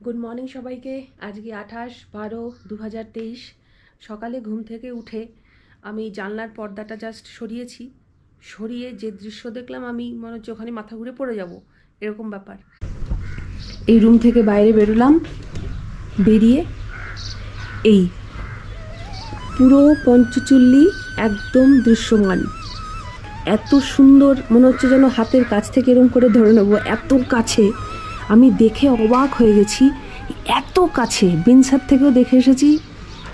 Good morning সবাইকে। আজকে 28/12/2023 সকালে ঘুম থেকে উঠে আমি জানলার পর্দাটা জাস্ট সরিয়ে যে দৃশ্য দেখলাম, আমি মনে হচ্ছে ওখানে মাথা ঘুরে পড়ে যাব, এরকম ব্যাপার। এই রুম থেকে বাইরে বেরোলাম, বেরিয়ে এই পুরো পঞ্চচুল্লি একদম দৃশ্যমান। এত সুন্দর, মনে হচ্ছে যেন হাতের কাছ থেকে এরকম করে ধরে নেবো, এত কাছে। আমি দেখে অবাক হয়ে গেছি, এত কাছে। বিনসার থেকেও দেখে এসেছি,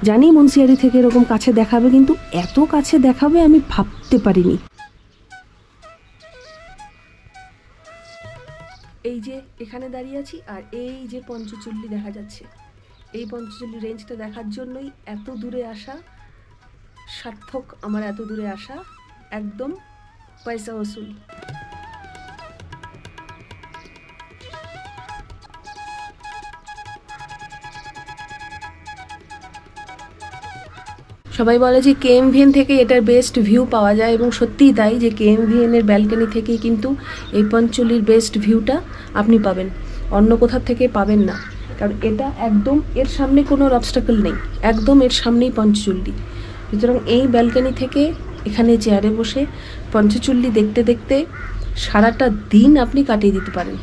জানি মুন্সিয়ারি থেকে এরকম কাছে দেখাবে, কিন্তু এত কাছে দেখাবে আমি ভাবতে পারিনি। এই যে এখানে দাঁড়িয়ে আছি, আর এই যে পঞ্চচুল্লি দেখা যাচ্ছে, এই পঞ্চচুল্লি রেঞ্জটা দেখার জন্যই এত দূরে আসা। সার্থক আমার এত দূরে আসা, একদম পয়সা ওসুল। সবাই বলে যে কেএমভিএন থেকে এটার বেস্ট ভিউ পাওয়া যায়, এবং সত্যিই তাই, যে কেএমভিএনের ব্যালকনি থেকেই কিন্তু এই পঞ্চচুল্লির বেস্ট ভিউটা আপনি পাবেন, অন্য কোথার থেকে পাবেন না। কারণ এটা একদম এর সামনে কোনো অবস্টাকল নেই, একদম এর সামনেই পঞ্চচুল্লি। সুতরাং এই ব্যালকনি থেকে এখানে চেয়ারে বসে পঞ্চচুল্লি দেখতে দেখতে সারাটা দিন আপনি কাটিয়ে দিতে পারেন।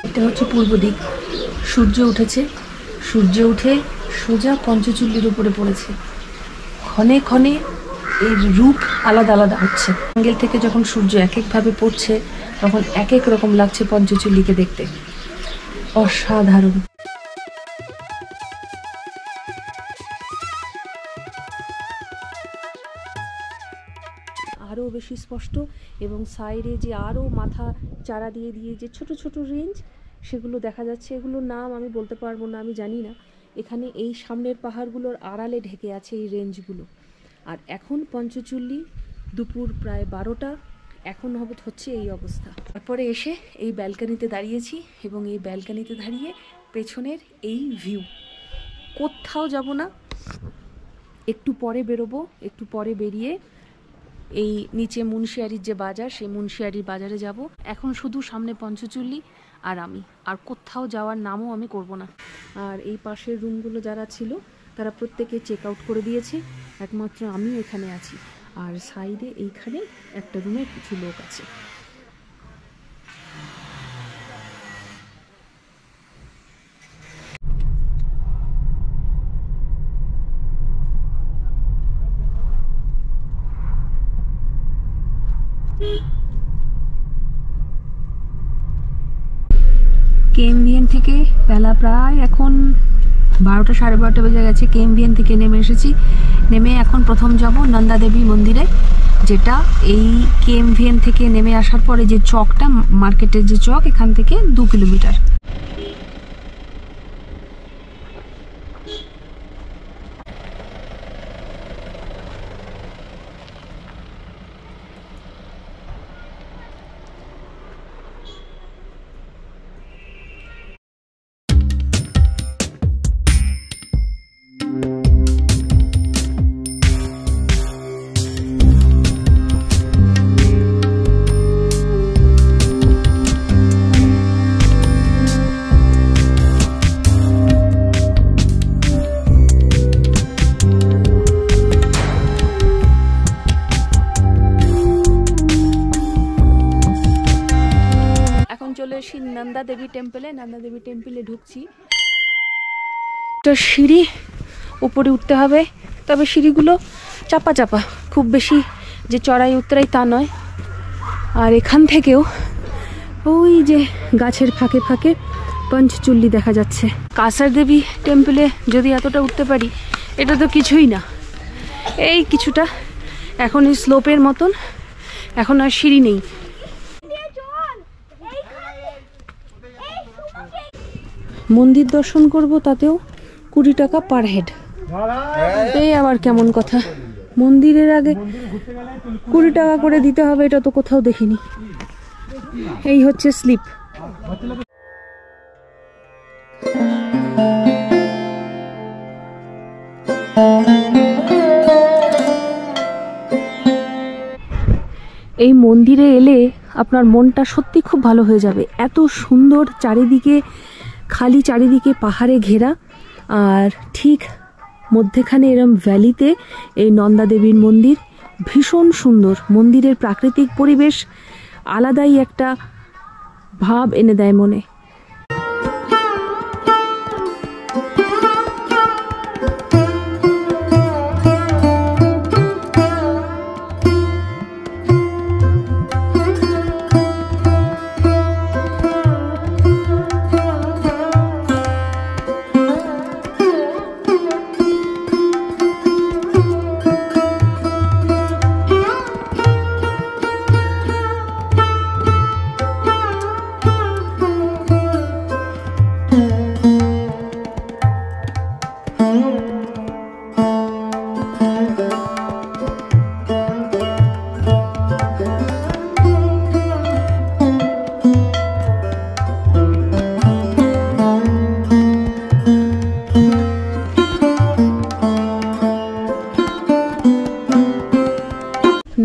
এটা হচ্ছে পূর্ব দিক, সূর্য উঠেছে, সূর্য উঠে সোজা পঞ্চচুল্লির উপরে পড়েছে। ক্ষণে ক্ষণে এর রূপ আলাদা আলাদা হচ্ছে। অ্যাঙ্গেল থেকে যখন সূর্য এক একভাবে পড়ছে, তখন এক এক রকম লাগছে পঞ্চচুল্লিকে দেখতে, অসাধারণ। আরও বেশি স্পষ্ট, এবং সাইডে যে আরও মাথা চারা দিয়ে যে ছোট ছোট রেঞ্জ, সেগুলো দেখা যাচ্ছে। এগুলোর নাম আমি বলতে পারবো না, আমি জানি না। এখানে এই সামনের পাহাড়গুলোর আড়ালে ঢেকে আছে এই রেঞ্জগুলো। আর এখন পঞ্চচুল্লি দুপুর প্রায় 12টা, এখন হচ্ছে এই অবস্থা। তারপরে এসে এই ব্যালকানিতে দাঁড়িয়েছি, এবং এই ব্যালকানিতে দাঁড়িয়ে পেছনের এই ভিউ। কোথাও যাব না, একটু পরে বেরোবো, একটু পরে বেরিয়ে এই নিচে মুন্সিয়ারির যে বাজার, সেই মুন্সিয়ারির বাজারে যাব। এখন শুধু সামনে পঞ্চচুল্লি আর আমি, আর কোথাও যাওয়ার নামও আমি করব না। আর এই পাশের রুমগুলো যারা ছিল, তারা প্রত্যেকে চেক আউট করে দিয়েছে, একমাত্র আমি এখানে আছি। আর সাইডে এইখানে একটা রুমে কিছু লোক আছে। কেএমভিএন থেকে বেলা প্রায় এখন 12টা, 12:30 বেজে গেছে। কেএমভিএন থেকে নেমে এসেছি, নেমে এখন প্রথম যাব নন্দা দেবী মন্দিরে, যেটা এই কেএমভিএন থেকে নেমে আসার পরে যে চকটা, মার্কেটের যে চক, এখান থেকে 2 কিলোমিটার। চলে এসি নন্দা দেবী টেম্পলে। নন্দা দেবী টেম্পলে ঢুকছি। একটা সিঁড়ি উপরে উঠতে হবে, তবে সিঁড়িগুলো চাপা চাপা, খুব বেশি যে চড়াই উতরাই তা নয়। আর এখান থেকেও ওই যে গাছের ফাঁকে ফাঁকে পঞ্চচুল্লি দেখা যাচ্ছে। কাসার দেবী টেম্পলে যদি এতটা উঠতে পারি, এটা তো কিছুই না, এই কিছুটা। এখন এই স্লোপের মতন, এখন আর সিঁড়ি নেই। মন্দির দর্শন করব, তাতেও 20 টাকা পার হেড। এই আবার কেমন কথা, মন্দিরের আগে 20 টাকা করে দিতে হবে, এটা তো কোথাও দেখিনি। এই হচ্ছে স্লিপ। এই মন্দিরে এলে আপনার মনটা সত্যি খুব ভালো হয়ে যাবে। এত সুন্দর চারিদিকে, খালি চারিদিকে পাহাড়ে ঘেরা, আর ঠিক মধ্যেখানে এরম ভ্যালিতে এই নন্দা দেবীর মন্দির। ভীষণ সুন্দর মন্দিরের প্রাকৃতিক পরিবেশ, আলাদাই একটা ভাব এনে দেয় মনে।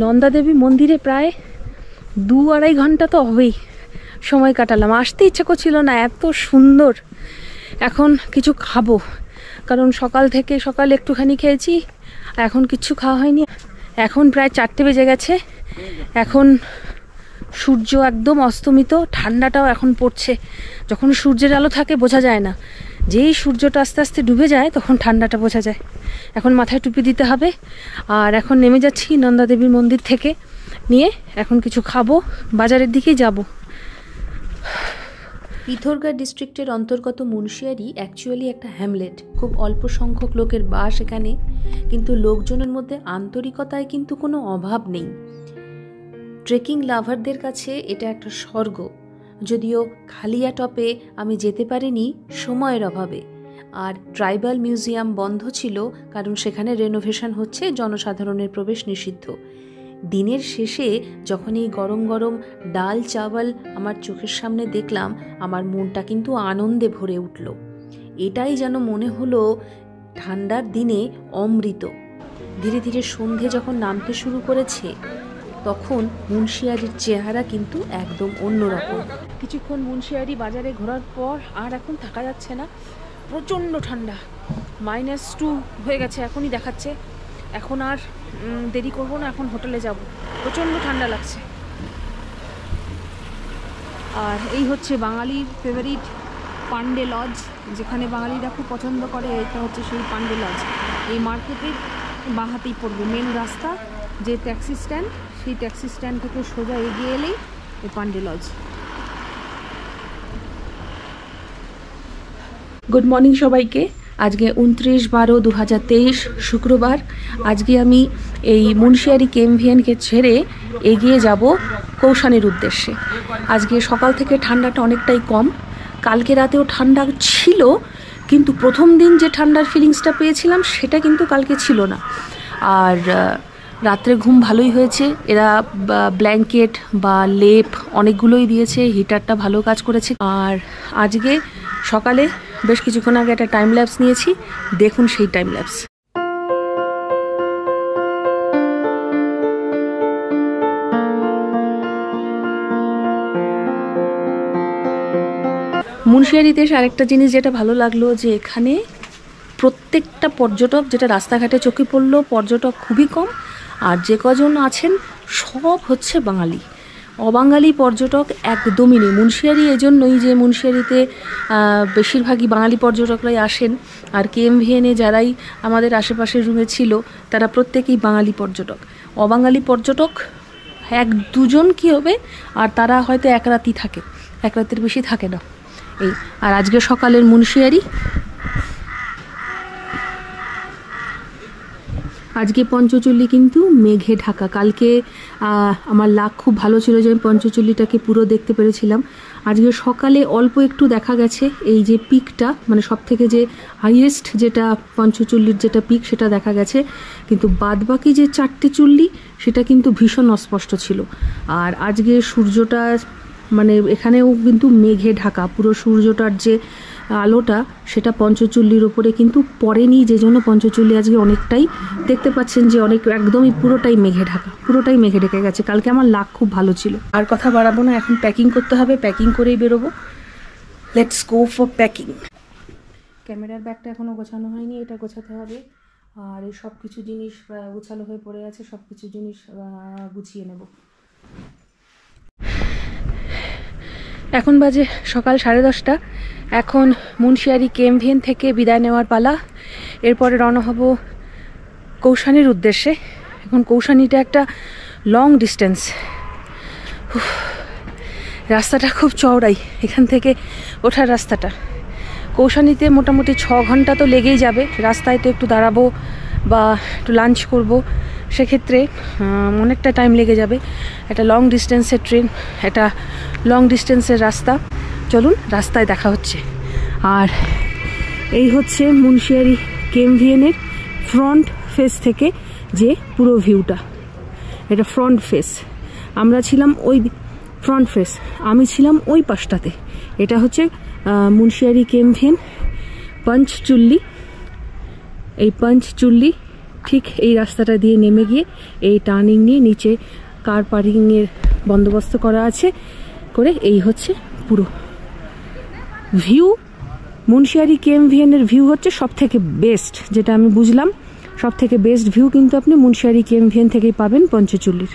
নন্দা দেবী মন্দিরে প্রায় 2-2.5 ঘন্টা তো হবেই সময় কাটালাম। আসতে ইচ্ছা করছিল না, এত সুন্দর। এখন কিছু খাবো, কারণ সকাল একটুখানি খেয়েছি, এখন কিচ্ছু খাওয়া হয়নি। এখন প্রায় 4টে বেজে গেছে। এখন সূর্য একদম অস্তমিত, ঠান্ডাটাও এখন পড়ছে। যখন সূর্যের আলো থাকে বোঝা যায় না, যেই সূর্যটা আস্তে আস্তে ডুবে যায় তখন ঠান্ডাটা বোঝা যায়। এখন মাথায় টুপি দিতে হবে। আর এখন নেমে যাচ্ছি নন্দা দেবীর মন্দির থেকে নিয়ে, এখন কিছু খাবো, বাজারের দিকেই যাব। পিথোরগড় ডিস্ট্রিক্টের অন্তর্গত মুন্সিয়ারি অ্যাকচুয়ালি একটা হ্যামলেট। খুব অল্প সংখ্যক লোকের বাস এখানে, কিন্তু লোকজনের মধ্যে আন্তরিকতায় কিন্তু কোনো অভাব নেই। ট্রেকিং লাভারদের কাছে এটা একটা স্বর্গ। যদিও খালিয়া টপে আমি যেতে পারিনি সময়ের অভাবে, আর ট্রাইবাল মিউজিয়াম বন্ধ ছিল কারণ সেখানে রেনোভেশন হচ্ছে, জনসাধারণের প্রবেশ নিষিদ্ধ। দিনের শেষে যখন এই গরম গরম ডাল চাওয়াল আমার চোখের সামনে দেখলাম, আমার মনটা কিন্তু আনন্দে ভরে উঠল। এটাই যেন মনে হলো ঠান্ডার দিনে অমৃত। ধীরে ধীরে সন্ধে যখন নামতে শুরু করেছে, তখন মুন্সিয়ারির চেহারা কিন্তু একদম অন্যরকম। কিছুক্ষণ মুন্সিয়ারি বাজারে ঘোরার পর আর এখন থাকা যাচ্ছে না, প্রচণ্ড ঠান্ডা। -2 হয়ে গেছে এখনই দেখাচ্ছে। এখন আর দেরি করবো না, এখন হোটেলে যাব। প্রচণ্ড ঠান্ডা লাগছে। আর এই হচ্ছে বাঙালির ফেভারিট পান্ডে লজ, যেখানে বাঙালিরা খুব পছন্দ করে। এটা হচ্ছে সেই পান্ডে লজ। এই মার্কেটের বাঁহাতেই পড়বে মেন রাস্তা, যে ট্যাক্সি স্ট্যান্ড, সেই ট্যাক্সি স্ট্যান্ড থেকে সোজা এগিয়ে এলেই এই পান্ডে লজ। গুড মর্নিং সবাইকে। আজকে 29/12/2023 শুক্রবার। আজকে আমি এই মুন্সিয়ারি কেএমভিএনকে ছেড়ে এগিয়ে যাব কৌশানির উদ্দেশ্যে। আজকে সকাল থেকে ঠান্ডাটা অনেকটাই কম। কালকে রাতেও ঠান্ডা ছিল, কিন্তু প্রথম দিন যে ঠান্ডার ফিলিংসটা পেয়েছিলাম সেটা কিন্তু কালকে ছিল না। আর রাত্রে ঘুম ভালোই হয়েছে। এরা ব্ল্যাঙ্কেট বা লেপ অনেকগুলোই দিয়েছে, হিটারটা ভালো কাজ করেছে। আর আজকে সকালে বেশ কিছুক্ষণ আগে একটা টাইম ল্যাপস নিয়েছি, দেখুন সেই টাইম ল্যাপস। মুন্সিয়ারিতে এসে আরেকটা জিনিস যেটা ভালো লাগলো, যে এখানে প্রত্যেকটা পর্যটক, যেটা রাস্তাঘাটে চোখে পড়লো, পর্যটক খুবই কম। আর যে কজন আছেন সব হচ্ছে বাঙালি, অবাঙালি পর্যটক একদমই নেই। মুন্সিয়ারি এজন্যই যে মুন্সিয়ারিতে বেশিরভাগই বাঙালি পর্যটকরাই আসেন। আর কেএমভিএনে যারাই আমাদের আশেপাশের রুমে ছিল তারা প্রত্যেকেই বাঙালি পর্যটক। অবাঙালি পর্যটক 1-2 কি হবে, আর তারা হয়তো এক রাতই থাকে, এক রাতের বেশি থাকে না। এই আর আজকে সকালের মুন্সিয়ারি। আজকে পঞ্চচল্লি কিন্তু মেঘে ঢাকা। কালকে আমার লাক খুব ভালো ছিল যে আমি পঞ্চচল্লিটাকে পুরো দেখতে পেরেছিলাম। আজকে সকালে অল্প একটু দেখা গেছে, এই যে পিকটা, মানে সব থেকে যে হাইয়েস্ট যেটা পঞ্চচল্লির যেটা পিক সেটা দেখা গেছে, কিন্তু বাদবাকি যে 4টে চুল্লি সেটা কিন্তু ভীষণ অস্পষ্ট ছিল। আর আজকে সূর্যটা মানে এখানেও কিন্তু মেঘে ঢাকা, পুরো সূর্যটার যে আলোটা সেটা পঞ্চচুল্লির ওপরে কিন্তু পড়েনি, যে জন্য পঞ্চচুল্লি আজকে অনেকটাই দেখতে পাচ্ছেন যে অনেক একদমই পুরোটাই মেঘে ঢাকা, পুরোটাই মেঘে ঢেকে গেছে। কালকে আমার লাক খুব ভালো ছিল। আর কথা বাড়াবো না, এখন প্যাকিং করতে হবে, প্যাকিং করেই বেরোবো। Let's go for packing. ক্যামেরার ব্যাগটা এখনও গোছানো হয়নি, এটা গোছাতে হবে। আর এই সব কিছু জিনিস গোছালো হয়ে পড়ে আছে, সব কিছু জিনিস গুছিয়ে নেব। এখন বাজে সকাল 10:30। এখন মুন্সিয়ারি কেএমভিএন থেকে বিদায় নেওয়ার পালা। এরপরে রওনা হব কৌশানির উদ্দেশ্যে। এখন কৌশানিটা একটা লং ডিস্টেন্স, রাস্তাটা খুব চওড়াই, এখান থেকে ওঠার রাস্তাটা। কৌশানিতে মোটামুটি 6 ঘন্টা তো লেগেই যাবে। রাস্তায় তো একটু দাঁড়াবো বা একটু লাঞ্চ করব, সেক্ষেত্রে অনেকটা টাইম লেগে যাবে। একটা লং ডিস্টেন্সের ট্রেন, একটা লং ডিস্টেন্সের রাস্তা। চলুন রাস্তায় দেখা হচ্ছে। আর এই হচ্ছে মুন্সিয়ারি কেএমভিএনের ফ্রন্ট ফেস থেকে যে পুরো ভিউটা, এটা ফ্রন্ট ফেস। আমরা ছিলাম ওই ফ্রন্ট ফেস, আমি ছিলাম ওই পাশটাতে। এটা হচ্ছে মুন্সিয়ারি কেএমভিএন পঞ্চচুল্লি। এই পঞ্চচুল্লি ঠিক এই রাস্তাটা দিয়ে নেমে গিয়ে এই টার্নিং নিয়ে নিচে কার পার্কিংয়ের বন্দোবস্ত করা আছে করে এই হচ্ছে পুরো ভিউ। মুন্সিয়ারি কেএমভিএনের ভিউ হচ্ছে সব থেকে বেস্ট, যেটা আমি বুঝলাম। সব থেকে বেস্ট ভিউ কিন্তু আপনি মুন্সিয়ারি কেএমভিএন থেকেই পাবেন পঞ্চচুল্লির।